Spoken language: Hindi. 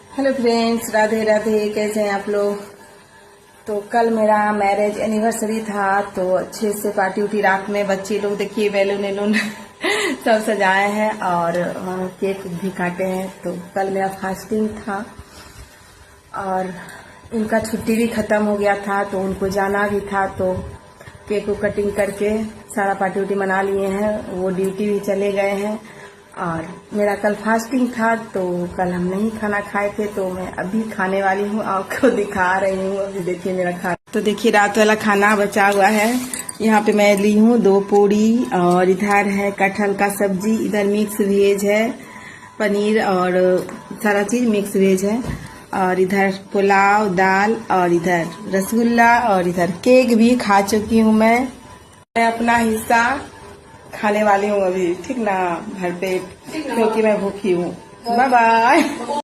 Hello friends, Radhe Radhe. कैसे हैं आप लोग? तो कल मेरा मैरिज एनिवर्सरी था, तो अच्छे से पार्टी उठी रात में। बच्चे लोग देखिए बैलून वैलून सब सजाए हैं और केक भी काटे हैं। तो कल मेरा फास्टिंग था और उनका छुट्टी भी खत्म हो गया था, तो उनको जाना भी था। तो केक को कटिंग करके सारा पार्टी उटी मना लिए हैं। वो ड्यूटी भी चले गए हैं और मेरा कल फास्टिंग था, तो कल हम नहीं खाना खाए थे। तो मैं अभी खाने वाली हूँ, आपको दिखा रही हूँ। अभी देखिए मेरा खाना। तो देखिए रात वाला खाना बचा हुआ है। यहाँ पे मैं ली हूँ 2 पूड़ी और इधर है कटहल का सब्जी, इधर मिक्स वेज है, पनीर और सारा चीज मिक्स वेज है, और इधर पुलाव दाल, और इधर रसगुल्ला, और इधर केक भी खा चुकी हूँ मैं अपना हिस्सा खाने वाली हूँ अभी, ठीक ना, भरपेट, क्योंकि मैं भूखी हूँ। Bye bye.